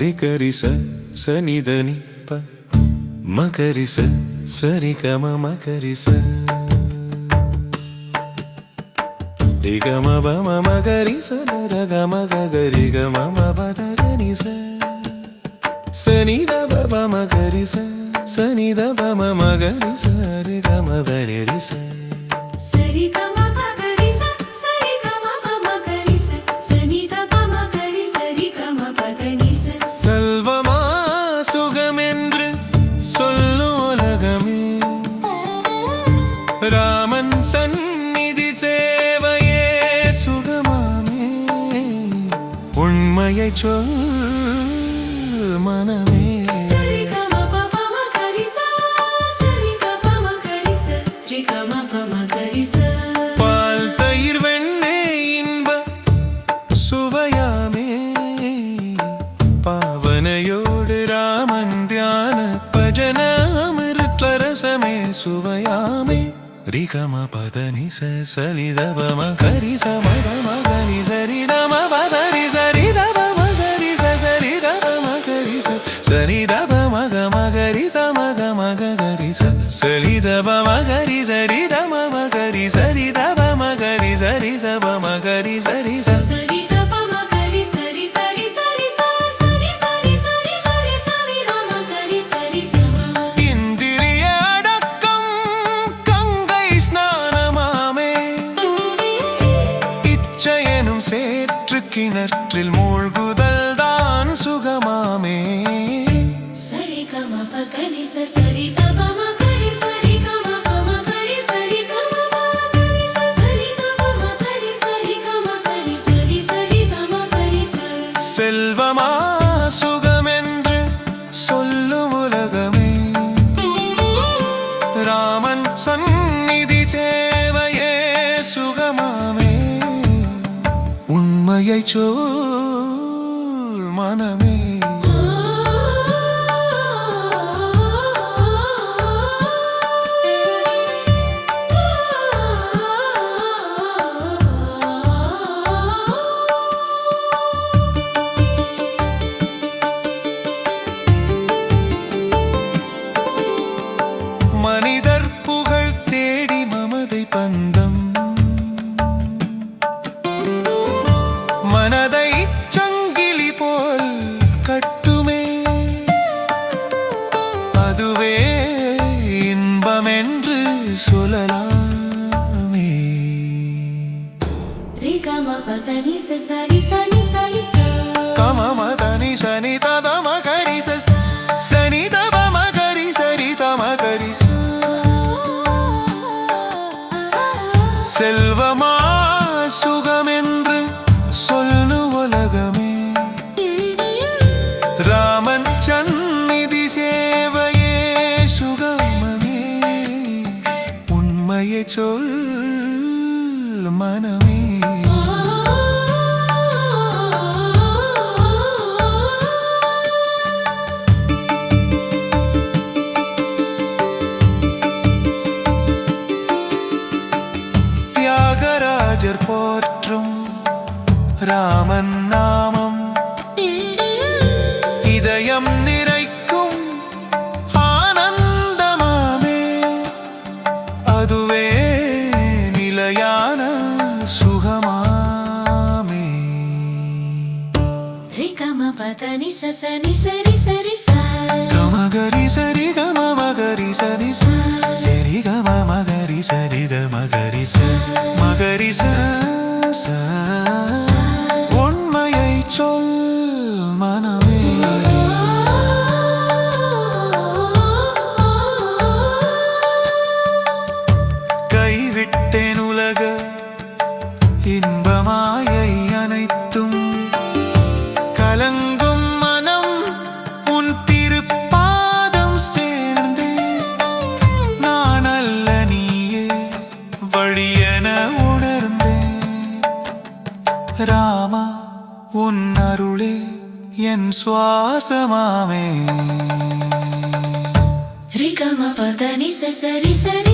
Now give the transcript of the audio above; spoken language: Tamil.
ரிகரி சனிதனி ப மகரி சரி கம மகரி ரிகம பம மகரி சரகம ககரி கம பதரணி சனித பம மகரி சனித பம மகரி சரி கம பதரி சரி கம பகரி சரி கம பம கரி சனித பம கரி சரி கம பதனி செல்வமா சுகமென்று சொல்லும் உலகமே ராமன் சந்நிதி சேவையே சுகமாமே உண்மையை சொல் மனமே சரி கம பம கரி சரி கம கரி சரி கம பம கரி பால் தயிர் வெண்ணெய் இன்ப சுவையாமே பாவனையோடு ராமன் தியான பஜன அமிர்தரசமே சுவையாமே ரிகம பதனி சலித பம கரி மக மகரி சரி தம பதரி சரி தப மகரி சரி தப மகரி சரி தப மக மகரி மக மகரி சலித மகரி சரி தம மகரி சரி தப மகரி சரி சப மகரி சரி சரி தப மகரி சரி சரி சரி சரி சரி சரி சரி சரி தம கரி சரி இந்திரிய அடக்கம் கங்கை ஸ்நானமாமே இச்சையெனும் சேற்று கிணற்றில் மூழ்குதல் தான் சுகமாமே சரி கம பகரி சரி தப மகரி சரி கம பம கரி சரி கம பகரி சரி தப மகரி சரி கம கரி சரி சரி தம கரி செல்வமா சுகமென்று சொல்லும் உலகமே ராமன் சந்நிதி சேவையே சுகமாமே உண்மையை சொல் மனமே மனிதர் புகழ் தேடி மமதை பந்தம் மனதை சங்கிலி போல் கட்டுமே அதுவே இன்பமென்று சொல்லலாமே ரிகம பதனி சரி சரி சரி கம மதனி சனி தத மகரி சனி தப மகரி சரி தம கரி செல்வமா சுகமென்று சொல்லு உலகமே ராமன் சந்நிதி சேவையே சுகமமே உண்மையை சொல் மனமே தியாகராஜர் போற்றும் ராமன் நாமம் இதயம் நிறைக்கும் ஆனந்தமாமே அதுவே நிலையான சுகமாமே ரிகம பதனி சரி சரி சரி கமகரி சரி கம மகரி சரி சரி கம மகரி சரி க மகரி மகரி உண்மையை சொல் மனமே கைவிட்டேன் உலக இன்பமாயை அனைத்தும் கலங்கும் மனம் உன் திருப்பாதம் சேர்ந்தே நான் அல்ல நீயே வழியென உணர்ந்தேன் ராமா உன் அருளே என் சுவாசமாமே ரிகம பதனி சரி சரி